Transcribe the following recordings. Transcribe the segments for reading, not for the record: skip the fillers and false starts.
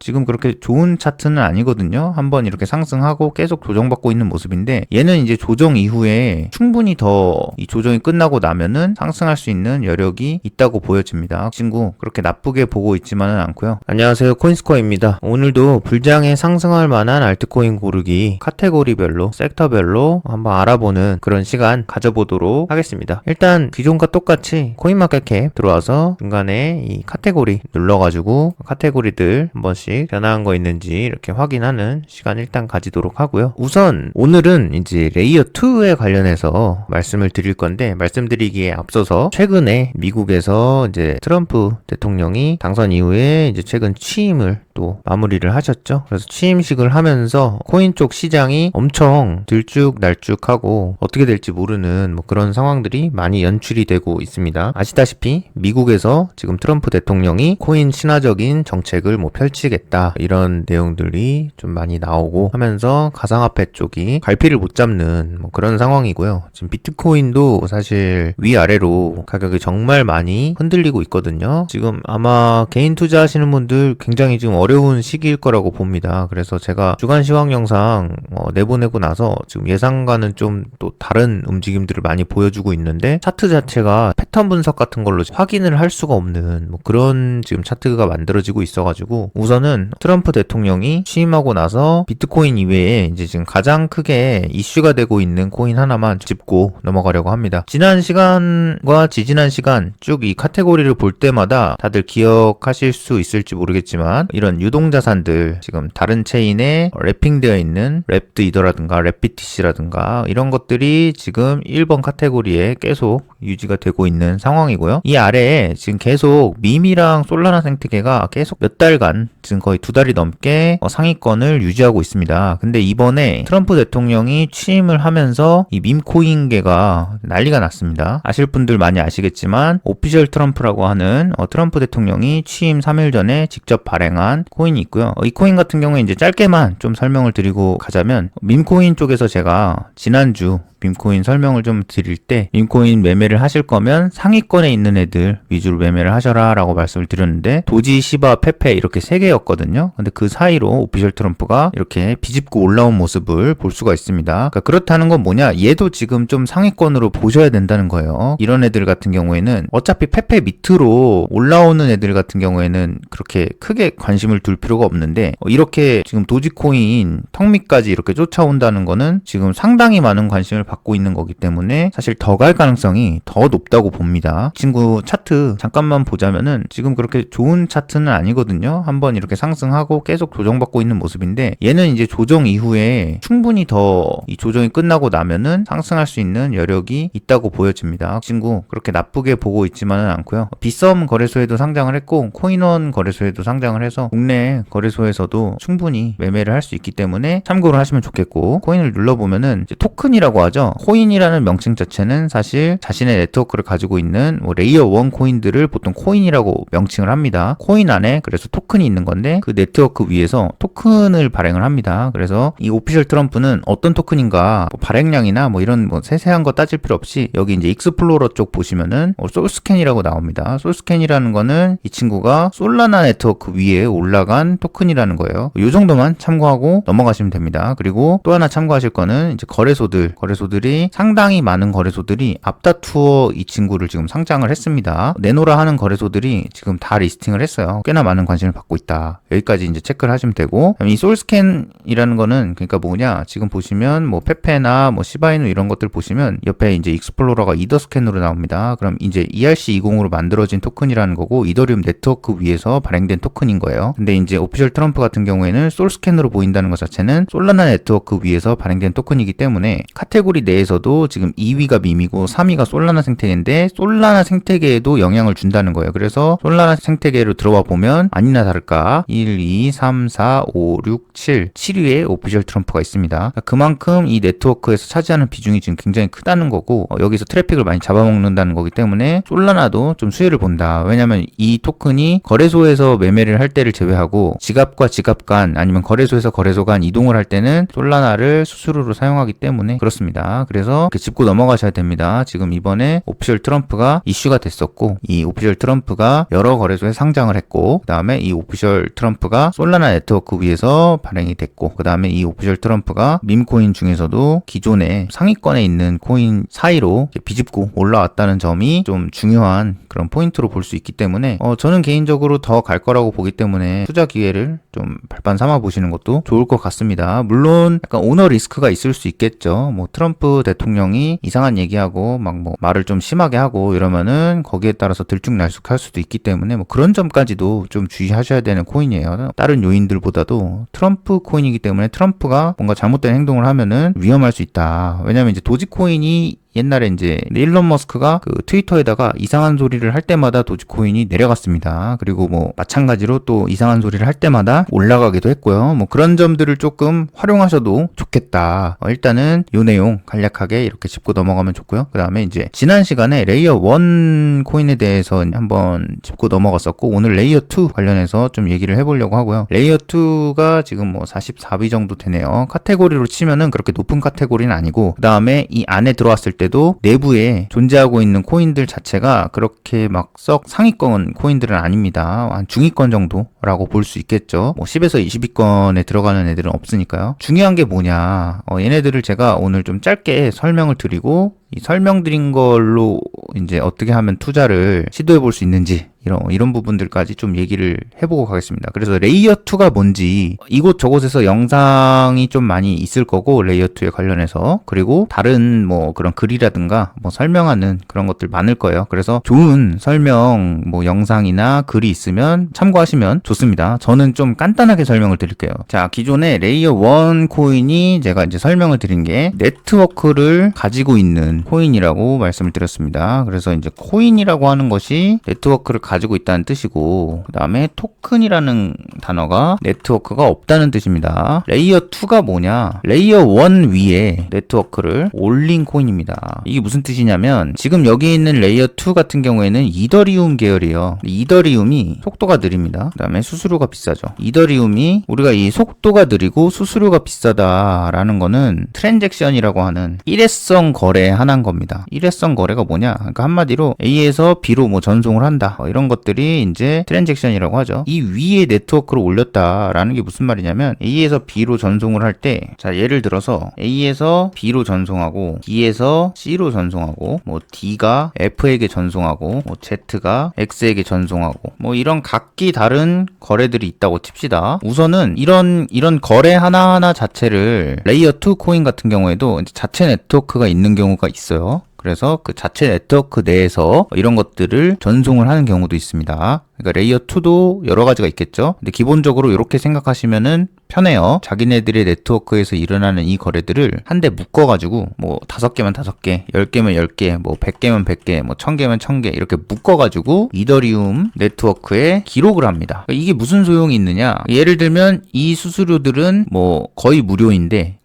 지금 그렇게 좋은 차트는 아니거든요. 한번 이렇게 상승하고 계속 조정받고 있는 모습인데, 얘는 이제 조정 이후에 충분히 더 이 조정이 끝나고 나면은 상승할 수 있는 여력이 있다고 보여집니다. 친구 그렇게 나쁘게 보고 있지만은 않고요. 안녕하세요, 코인스코어입니다. 오늘도 불장에 상승할 만한 알트코인 고르기 카테고리별로 섹터별로 한번 알아보는 그런 시간 가져보도록 하겠습니다. 일단 기존과 똑같이 코인마켓캡 들어와서 중간에 이 카테고리 눌러가지고 카테고리들 한 번씩 변화한 거 있는지 이렇게 확인하는 시간 일단 가지도록 하고요. 우선 오늘은 이제 레이어 2에 관련해서 말씀을 드릴 건데, 말씀드리기에 앞서서 최근에 미국에서 이제 트럼프 대통령이 당선 이후에 이제 최근 취임을 또 마무리를 하셨죠. 그래서 취임식을 하면서 코인 쪽 시장이 엄청 들쭉날쭉하고 어떻게 될지 모르는 뭐 그런 상황들이 많이 연출이 되고 있습니다. 아시다시피 미국에서 지금 트럼프 대통령이 코인 신화적인 정책을 뭐 펼치겠다 이런 내용들이 좀 많이 나오고 하면서 가상화폐 쪽이 갈피를 못 잡는 뭐 그런 상황이고요. 지금 비트코인도 사실 위아래로 가격이 정말 많이 흔들리고 있거든요. 지금 아마 개인 투자하시는 분들 굉장히 지금 어려운 시기일 거라고 봅니다. 그래서 제가 주간 시황 영상 내보내고 나서 지금 예상과는 좀 또 다른 움직임들을 많이 보여주고 있는데, 차트 자체가 패턴 분석 같은 걸로 확인을 할 수가 없는 뭐 그런 지금 차트가 만들어지고 있어가지고, 우선은 트럼프 대통령이 취임하고 나서 비트코인 이외에 이제 지금 가장 크게 이슈가 되고 있는 코인 하나만 짚고 넘어가려고 합니다. 지난 시간과 지지난 시간 쭉 이 카테고리를 볼 때마다 다들 기억하실 수 있을지 모르겠지만, 이런 유동자산들 지금 다른 체인에 랩핑되어 있는 랩드이더라든가 랩비티시라든가 이런 것들이 지금 1번 카테고리에 계속 유지가 되고 있는 상황이고요. 이 아래에 지금 계속 밈이랑 솔라나 생태계가 계속 몇 달간, 지금 거의 2달이 넘게 상위권을 유지하고 있습니다. 근데 이번에 트럼프 대통령이 취임을 하면서 이 밈코인계가 난리가 났습니다. 아실 분들 많이 아시겠지만 오피셜 트럼프라고 하는 트럼프 대통령이 취임 3일 전에 직접 발행한 코인이 있고요. 이 코인 같은 경우에 이제 짧게만 좀 설명을 드리고 가자면, 밈코인 쪽에서 제가 지난주 밈코인 설명을 좀 드릴 때, 밈코인 매매를 하실 거면 상위권에 있는 애들 위주로 매매를 하셔라 라고 말씀을 드렸는데, 도지, 시바, 페페 이렇게 3개였거든요. 근데 그 사이로 오피셜 트럼프가 이렇게 비집고 올라온 모습을 볼 수가 있습니다. 그러니까 그렇다는 건 뭐냐, 얘도 지금 좀 상위권으로 보셔야 된다는 거예요. 이런 애들 같은 경우에는 어차피 페페 밑으로 올라오는 애들 같은 경우에는 그렇게 크게 관심을 둘 필요가 없는데, 이렇게 지금 도지코인 턱 밑까지 이렇게 쫓아온다는 거는 지금 상당히 많은 관심을 받고 있는 거기 때문에 사실 더 갈 가능성이 더 높다고 봅니다. 친구 차트 잠깐만 보자면은 지금 그렇게 좋은 차트는 아니거든요. 한번 이렇게 상승하고 계속 조정받고 있는 모습인데, 얘는 이제 조정 이후에 충분히 더 이 조정이 끝나고 나면은 상승할 수 있는 여력이 있다고 보여집니다. 친구 그렇게 나쁘게 보고 있지만은 않고요. 빗썸 거래소에도 상장을 했고 코인원 거래소에도 상장을 해서 국내 거래소에서도 충분히 매매를 할 수 있기 때문에 참고를 하시면 좋겠고, 코인을 눌러보면은 이제 토큰이라고 하죠. 코인이라는 명칭 자체는 사실 자신의 네트워크를 가지고 있는 뭐 레이어 1 코인들을 보통 코인이라고 명칭을 합니다. 코인 안에 그래서 토큰이 있는 건데, 그 네트워크 위에서 토큰을 발행을 합니다. 그래서 이 오피셜 트럼프는 어떤 토큰인가, 뭐 발행량이나 뭐 이런 뭐 세세한 거 따질 필요 없이 여기 이제 익스플로러 쪽 보시면은 솔스캔이라고 나옵니다. 솔스캔이라는 거는 이 친구가 솔라나 네트워크 위에 올라간 토큰이라는 거예요. 이 정도만 참고하고 넘어가시면 됩니다. 그리고 또 하나 참고하실 거는 이제 거래소들이 상당히 많은 거래소들이 앞다투어 이 친구를 지금 상장을 했습니다. 내노라 하는 거래소들이 지금 다 리스팅을 했어요. 꽤나 많은 관심을 받고 있다. 여기까지 이제 체크를 하시면 되고, 이 솔스캔이라는 거는 그러니까 뭐냐, 지금 보시면 뭐 페페나 뭐 시바이누 이런 것들 보시면 옆에 이제 익스플로러가 이더스캔으로 나옵니다. 그럼 이제 ERC20으로 만들어진 토큰이라는 거고, 이더리움 네트워크 위에서 발행된 토큰인 거예요. 근데 이제 오피셜 트럼프 같은 경우에는 솔스캔으로 보인다는 것 자체는 솔라나 네트워크 위에서 발행된 토큰이기 때문에 카테고리 내에서도 지금 2위가 밈이고 3위가 솔라나 생태계인데, 솔라나 생태계에도 영향을 준다는 거예요. 그래서 솔라나 생태계로 들어와 보면 아니나 다를까 1, 2, 3, 4, 5, 6, 7, 7위에 오피셜 트럼프가 있습니다. 그만큼 이 네트워크에서 차지하는 비중이 지금 굉장히 크다는 거고, 여기서 트래픽을 많이 잡아먹는다는 거기 때문에 솔라나도 좀 수혜를 본다. 왜냐면 이 토큰이 거래소에서 매매를 할 때를 제외하고 지갑과 지갑 간 아니면 거래소에서 거래소 간 이동을 할 때는 솔라나를 수수료로 사용하기 때문에 그렇습니다. 있습니다. 그래서 이렇게 짚고 넘어가셔야 됩니다. 지금 이번에 오피셜 트럼프가 이슈가 됐었고, 이 오피셜 트럼프가 여러 거래소에 상장을 했고, 그 다음에 이 오피셜 트럼프가 솔라나 네트워크 위에서 발행이 됐고, 그 다음에 이 오피셜 트럼프가 밈코인 중에서도 기존에 상위권에 있는 코인 사이로 비집고 올라왔다는 점이 좀 중요한 그런 포인트로 볼 수 있기 때문에 저는 개인적으로 더 갈 거라고 보기 때문에 투자 기회를 좀 발판 삼아 보시는 것도 좋을 것 같습니다. 물론 약간 오너 리스크가 있을 수 있겠죠. 뭐 트럼프 대통령이 이상한 얘기하고 막 뭐 말을 좀 심하게 하고 이러면은 거기에 따라서 들쭉날쭉할 수도 있기 때문에 뭐 그런 점까지도 좀 주의하셔야 되는 코인이에요. 다른 요인들보다도 트럼프 코인이기 때문에 트럼프가 뭔가 잘못된 행동을 하면은 위험할 수 있다. 왜냐면 이제 도지코인이 옛날에 이제 일론 머스크가 그 트위터에다가 이상한 소리를 할 때마다 도지코인이 내려갔습니다. 그리고 뭐 마찬가지로 또 이상한 소리를 할 때마다 올라가기도 했고요. 뭐 그런 점들을 조금 활용하셔도 좋겠다. 일단은 요 내용 간략하게 이렇게 짚고 넘어가면 좋고요. 그 다음에 이제 지난 시간에 레이어 1 코인에 대해서 한번 짚고 넘어갔었고, 오늘 레이어 2 관련해서 좀 얘기를 해보려고 하고요. 레이어 2가 지금 뭐 44비 정도 되네요. 카테고리로 치면은 그렇게 높은 카테고리는 아니고, 그 다음에 이 안에 들어왔을 때도 내부에 존재하고 있는 코인들 자체가 그렇게 막 썩 상위권 코인들은 아닙니다. 한 중위권 정도라고 볼 수 있겠죠. 뭐 10에서 20위권에 들어가는 애들은 없으니까요. 중요한 게 뭐냐, 얘네들을 제가 오늘 좀 짧게 설명을 드리고, 이 설명드린 걸로 이제 어떻게 하면 투자를 시도해 볼 수 있는지 이런 부분들까지 좀 얘기를 해보고 가겠습니다. 그래서 레이어 2가 뭔지 이곳저곳에서 영상이 좀 많이 있을 거고, 레이어 2에 관련해서, 그리고 다른 뭐 그런 글이라든가 뭐 설명하는 그런 것들 많을 거예요. 그래서 좋은 설명 뭐 영상이나 글이 있으면 참고하시면 좋습니다. 저는 좀 간단하게 설명을 드릴게요. 자, 기존에 레이어 1 코인이 제가 이제 설명을 드린 게 네트워크를 가지고 있는 코인이라고 말씀을 드렸습니다. 그래서 이제 코인이라고 하는 것이 네트워크를 가지고 있다는 뜻이고, 그 다음에 토큰이라는 단어가 네트워크가 없다는 뜻입니다. 레이어 2가 뭐냐? 레이어 1 위에 네트워크를 올린 코인입니다. 이게 무슨 뜻이냐면, 지금 여기 있는 레이어 2 같은 경우에는 이더리움 계열이에요. 이더리움이 속도가 느립니다. 그 다음에 수수료가 비싸죠. 이더리움이 우리가 이 속도가 느리고 수수료가 비싸다라는 거는 트랜잭션이라고 하는 일회성 거래에 한한 겁니다. 일회성 거래가 뭐냐? 그러니까 한마디로 A에서 B로 뭐 전송을 한다. 이런 것들이 이제 트랜잭션이라고 하죠. 이 위에 네트워크를 올렸다라는 게 무슨 말이냐면, A에서 B로 전송을 할 때, 자, 예를 들어서 A에서 B로 전송하고, B에서 C로 전송하고, 뭐 D가 F에게 전송하고, 뭐 Z가 X에게 전송하고, 뭐 이런 각기 다른 거래들이 있다고 칩시다. 우선은 이런 거래 하나하나 자체를 레이어 2 코인 같은 경우에도 이제 자체 네트워크가 있는 경우가 있어요. 그래서 그 자체 네트워크 내에서 이런 것들을 전송을 하는 경우도 있습니다. 그러니까 레이어 2도 여러 가지가 있겠죠. 근데 기본적으로 이렇게 생각하시면은 편해요. 자기네들의 네트워크에서 일어나는 이 거래들을 한데 묶어가지고 뭐 5개면 5개, 10개면 10개, 뭐 100개면 100개, 뭐 1000개면 1000개 이렇게 묶어가지고 이더리움 네트워크에 기록을 합니다. 그러니까 이게 무슨 소용이 있느냐? 예를 들면 이 수수료들은 뭐 거의 무료인데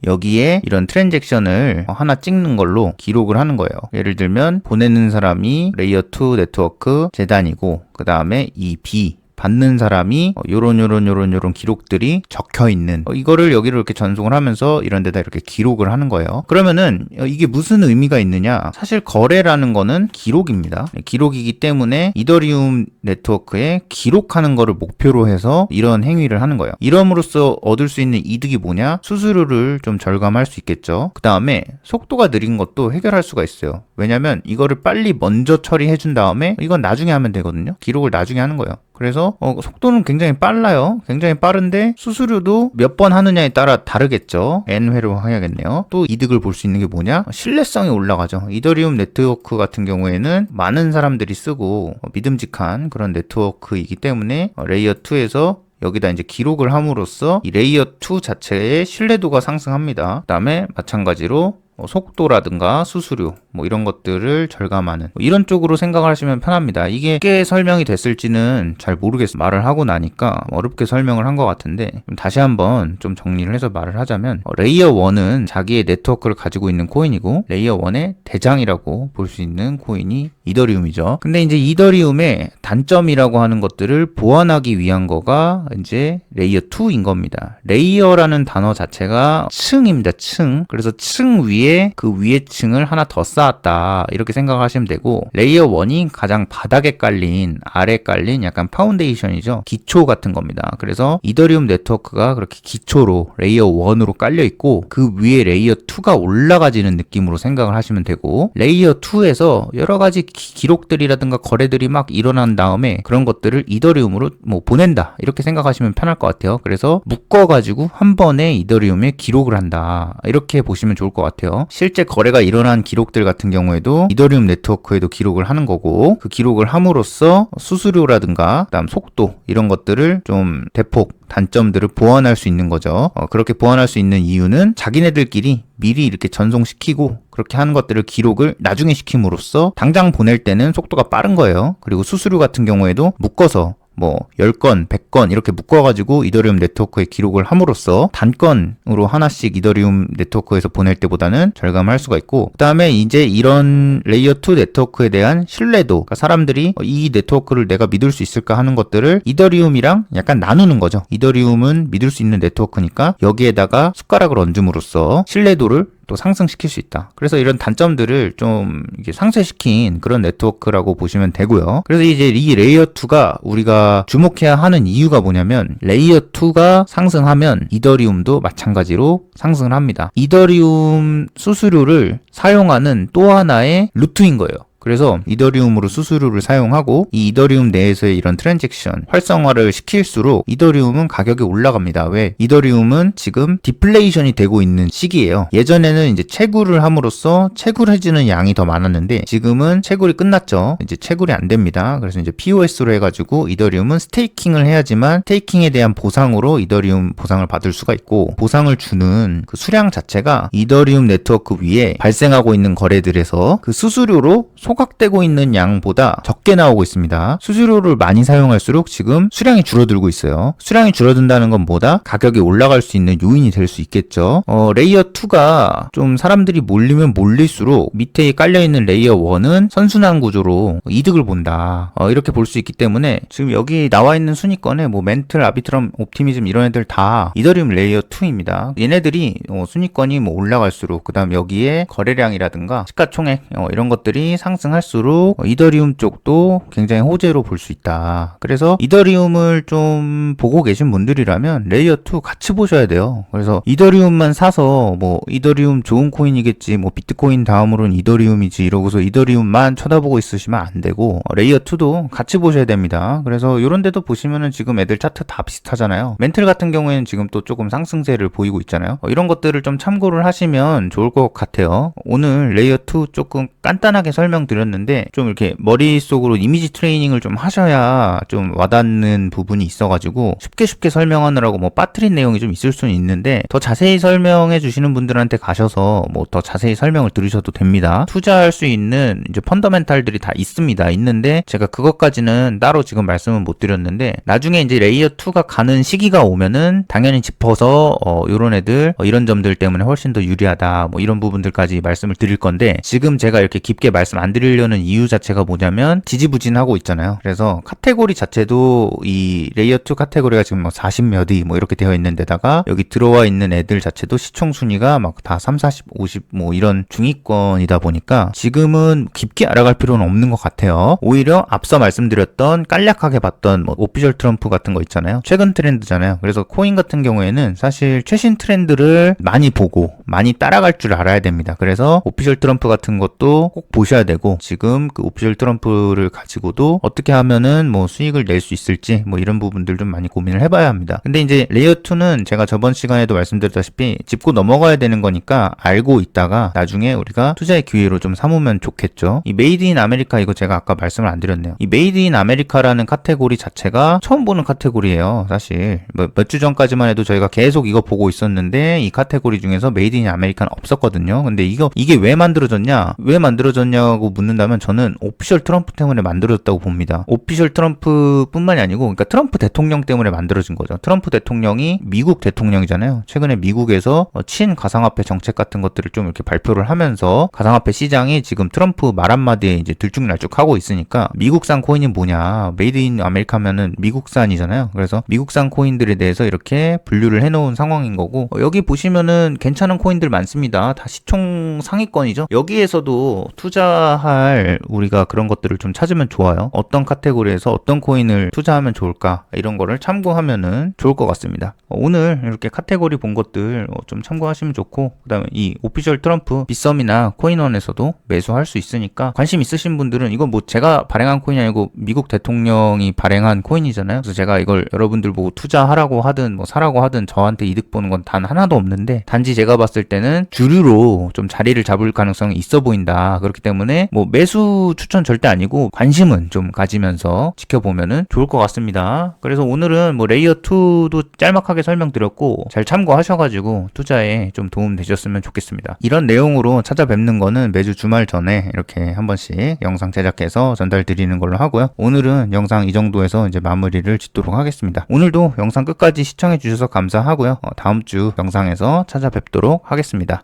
여기에 이런 트랜잭션을 하나 찍는 걸로 기록을 하는 거예요. 예를 들면 보내는 사람이 레이어 2 네트워크 재단이고, 그 다음에 이 B 받는 사람이 요런 기록들이 적혀 있는 이거를 여기로 이렇게 전송을 하면서 이런 데다 이렇게 기록을 하는 거예요. 그러면은 이게 무슨 의미가 있느냐? 사실 거래라는 거는 기록입니다. 기록이기 때문에 이더리움 네트워크에 기록하는 거를 목표로 해서 이런 행위를 하는 거예요. 이럼으로써 얻을 수 있는 이득이 뭐냐? 수수료를 좀 절감할 수 있겠죠. 그 다음에 속도가 느린 것도 해결할 수가 있어요. 왜냐면 이거를 빨리 먼저 처리해 준 다음에 이건 나중에 하면 되거든요. 기록을 나중에 하는 거예요. 그래서 속도는 굉장히 빨라요. 굉장히 빠른데 수수료도 몇 번 하느냐에 따라 다르겠죠. N회로 해야겠네요. 또 이득을 볼 수 있는 게 뭐냐? 신뢰성이 올라가죠. 이더리움 네트워크 같은 경우에는 많은 사람들이 쓰고 믿음직한 그런 네트워크이기 때문에 레이어 2에서 여기다 이제 기록을 함으로써 이 레이어 2 자체의 신뢰도가 상승합니다. 그 다음에 마찬가지로 속도라든가 수수료 뭐 이런 것들을 절감하는 이런 쪽으로 생각을 하시면 편합니다. 이게 쉽게 설명이 됐을지는 잘 모르겠어요. 말을 하고 나니까 어렵게 설명을 한 것 같은데 다시 한번 좀 정리를 해서 말을 하자면 레이어 1은 자기의 네트워크를 가지고 있는 코인이고 레이어 1의 대장이라고 볼 수 있는 코인이 이더리움이죠. 근데 이제 이더리움의 단점이라고 하는 것들을 보완하기 위한 거가 이제 레이어 2인 겁니다. 레이어라는 단어 자체가 층입니다. 층. 그래서 층 위에 그 위에 층을 하나 더 쌓았다. 이렇게 생각하시면 되고, 레이어 1이 가장 바닥에 깔린, 아래 깔린 약간 파운데이션이죠. 기초 같은 겁니다. 그래서 이더리움 네트워크가 그렇게 기초로 레이어 1으로 깔려 있고, 그 위에 레이어 2가 올라가지는 느낌으로 생각을 하시면 되고, 레이어 2에서 여러 가지 기록들이라든가 거래들이 막 일어난 다음에 그런 것들을 이더리움으로 뭐 보낸다. 이렇게 생각하시면 편할 것 같아요. 그래서 묶어가지고 한 번에 이더리움에 기록을 한다. 이렇게 보시면 좋을 것 같아요. 실제 거래가 일어난 기록들 같은 경우에도 이더리움 네트워크에도 기록을 하는 거고, 그 기록을 함으로써 수수료라든가 그다음 속도 이런 것들을 좀 대폭 단점들을 보완할 수 있는 거죠. 그렇게 보완할 수 있는 이유는 자기네들끼리 미리 이렇게 전송시키고 그렇게 하는 것들을 기록을 나중에 시킴으로써 당장 보낼 때는 속도가 빠른 거예요. 그리고 수수료 같은 경우에도 묶어서 뭐 10건, 100건 이렇게 묶어가지고 이더리움 네트워크에 기록을 함으로써 단건으로 하나씩 이더리움 네트워크에서 보낼 때보다는 절감할 수가 있고, 그 다음에 이제 이런 레이어 2 네트워크에 대한 신뢰도, 그러니까 사람들이 이 네트워크를 내가 믿을 수 있을까 하는 것들을 이더리움이랑 약간 나누는 거죠. 이더리움은 믿을 수 있는 네트워크니까 여기에다가 숟가락을 얹음으로써 신뢰도를 또 상승시킬 수 있다. 그래서 이런 단점들을 좀 이게 상쇄시킨 그런 네트워크라고 보시면 되고요. 그래서 이제 이 레이어 2가 우리가 주목해야 하는 이유가 뭐냐면, 레이어 2가 상승하면 이더리움도 마찬가지로 상승을 합니다. 이더리움 수수료를 사용하는 또 하나의 루트인 거예요. 그래서 이더리움으로 수수료를 사용하고 이 이더리움 내에서의 이런 트랜잭션 활성화를 시킬수록 이더리움은 가격이 올라갑니다. 왜? 이더리움은 지금 디플레이션이 되고 있는 시기예요. 예전에는 이제 채굴을 함으로써 채굴해지는 양이 더 많았는데 지금은 채굴이 끝났죠. 이제 채굴이 안 됩니다. 그래서 이제 POS로 해가지고 이더리움은 스테이킹을 해야지만 스테이킹에 대한 보상으로 이더리움 보상을 받을 수가 있고, 보상을 주는 그 수량 자체가 이더리움 네트워크 위에 발생하고 있는 거래들에서 그 수수료로 소각되고 있는 양보다 적게 나오고 있습니다. 수수료를 많이 사용할수록 지금 수량이 줄어들고 있어요. 수량이 줄어든다는 건 뭐다? 가격이 올라갈 수 있는 요인이 될 수 있겠죠. 레이어 2가 좀 사람들이 몰리면 몰릴수록 밑에 깔려있는 레이어 1은 선순환 구조로 이득을 본다. 이렇게 볼 수 있기 때문에 지금 여기 나와 있는 순위권에 뭐 멘틀, 아비트럼, 옵티미즘 이런 애들 다 이더리움 레이어 2입니다. 얘네들이 순위권이 뭐 올라갈수록 그 다음 여기에 거래량이라든가 시가총액 이런 것들이 상승할수록 이더리움 쪽도 굉장히 호재로 볼 수 있다. 그래서 이더리움을 좀 보고 계신 분들이라면 레이어 2 같이 보셔야 돼요. 그래서 이더리움만 사서 뭐 이더리움 좋은 코인이겠지, 뭐 비트코인 다음으로는 이더리움이지 이러고서 이더리움만 쳐다보고 있으시면 안 되고 레이어 2도 같이 보셔야 됩니다. 그래서 이런 데도 보시면은 지금 애들 차트 다 비슷하잖아요. 멘틀 같은 경우에는 지금 또 조금 상승세를 보이고 있잖아요. 이런 것들을 좀 참고를 하시면 좋을 것 같아요. 오늘 레이어 2 조금 간단하게 설명드렸는데 좀 이렇게 머릿속으로 이미지 트레이닝을 좀 하셔야 좀 와닿는 부분이 있어가지고 쉽게 설명하느라고 뭐 빠뜨린 내용이 좀 있을 수는 있는데, 더 자세히 설명해 주시는 분들한테 가셔서 뭐 더 자세히 설명을 들으셔도 됩니다. 투자할 수 있는 이제 펀더멘탈들이 다 있는데 제가 그것까지는 따로 지금 말씀은 못 드렸는데, 나중에 이제 레이어 2가 가는 시기가 오면은 당연히 짚어서 요런 애들 이런 점들 때문에 훨씬 더 유리하다 뭐 이런 부분들까지 말씀을 드릴 건데, 지금 제가 이렇게 깊게 말씀 안 드리려는 이유 자체가 뭐냐면 지지부진하고 있잖아요. 그래서 카테고리 자체도 이 레이어 2 카테고리가 지금 뭐 40몇 위 뭐 이렇게 되어 있는 데다가 여기 들어와 있는 애들 자체도 시총 순위가 막 다 3, 40, 50 뭐 이런 중위권이다 보니까 지금은 깊게 알아갈 필요는 없는 것 같아요. 오히려 앞서 말씀드렸던 간략하게 봤던 뭐 오피셜 트럼프 같은 거 있잖아요. 최근 트렌드잖아요. 그래서 코인 같은 경우에는 사실 최신 트렌드를 많이 보고 많이 따라갈 줄 알아야 됩니다. 그래서 오피셜 트럼프 같은 것도 꼭 보셔야 되고, 지금 그 오피셜 트럼프를 가지고도 어떻게 하면은 뭐 수익을 낼 수 있을지 뭐 이런 부분들 좀 많이 고민을 해봐야 합니다. 근데 이제 레이어 2는 제가 저번 시간에도 말씀드렸다시피 짚고 넘어가야 되는 거니까 알고 있다가 나중에 우리가 투자의 기회로 좀 삼으면 좋겠죠. 이 메이드 인 아메리카, 이거 제가 아까 말씀을 안 드렸네요. 이 메이드 인 아메리카라는 카테고리 자체가 처음 보는 카테고리예요. 사실 몇 주 전까지만 해도 저희가 계속 이거 보고 있었는데 이 카테고리 중에서 메이드 인 아메리카는 없었거든요. 근데 이게 왜 만들어졌냐고 묻는다면 저는 오피셜 트럼프 때문에 만들어졌다고 봅니다. 오피셜 트럼프 뿐만이 아니고 그러니까 트럼프 대통령 때문에 만들어진 거죠. 트럼프 대통령이 미국 대통령이잖아요. 최근에 미국에서 친가상화폐 정책 같은 것들을 좀 이렇게 발표를 하면서 가상화폐 시장이 지금 트럼프 말 한마디에 이제 들쭉날쭉 하고 있으니까 미국산 코인이 뭐냐, 메이드 인 아메리카면은 미국산이잖아요. 그래서 미국산 코인들에 대해서 이렇게 분류를 해놓은 상황인 거고, 여기 보시면은 괜찮은 코인들 많습니다. 다 시총 상위권이죠. 여기에서도 투자할 우리가 그런 것들을 좀 찾으면 좋아요. 어떤 카테고리에서 어떤 코인을 투자하면 좋을까, 이런 거를 참고하면은 좋을 것 같습니다. 오늘 이렇게 카테고리 본 것들 좀 참고하시면 좋고, 그 다음에 이 오피셜 트럼프 빗썸이나 코인원에서도 매수할 수 있으니까 관심 있으신 분들은, 이건 뭐 제가 발행한 코인이 아니고 미국 대통령이 발행한 코인이잖아요. 그래서 제가 이걸 여러분들 보고 투자하라고 하든 뭐 사라고 하든 저한테 이득 보는 건 단 하나도 없는데, 단지 제가 봤을 때는 주류로 좀 자리를 잡을 가능성이 있어 보인다. 그렇기 때문에 뭐 매수 추천 절대 아니고 관심은 좀 가지면서 지켜보면은 좋을 것 같습니다. 그래서 오늘은 뭐 레이어 2도 짤막하게 설명드렸고 잘 참고하셔가지고 투자에 좀 도움 되셨으면 좋겠습니다. 이런 내용으로 찾아뵙는 거는 매주 주말 전에 이렇게 한 번씩 영상 제작해서 전달 드리는 걸로 하고요. 오늘은 영상 이 정도에서 이제 마무리를 짓도록 하겠습니다. 오늘도 영상 끝까지 시청해 주셔서 감사하고요. 다음 주 영상에서 찾아뵙도록 하겠습니다.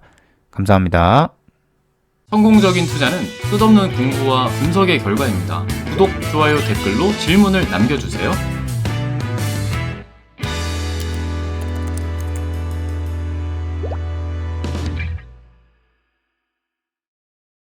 감사합니다. 성공적인 투자는 끝없는 공부와 분석의 결과입니다. 구독, 좋아요, 댓글로 질문을 남겨주세요.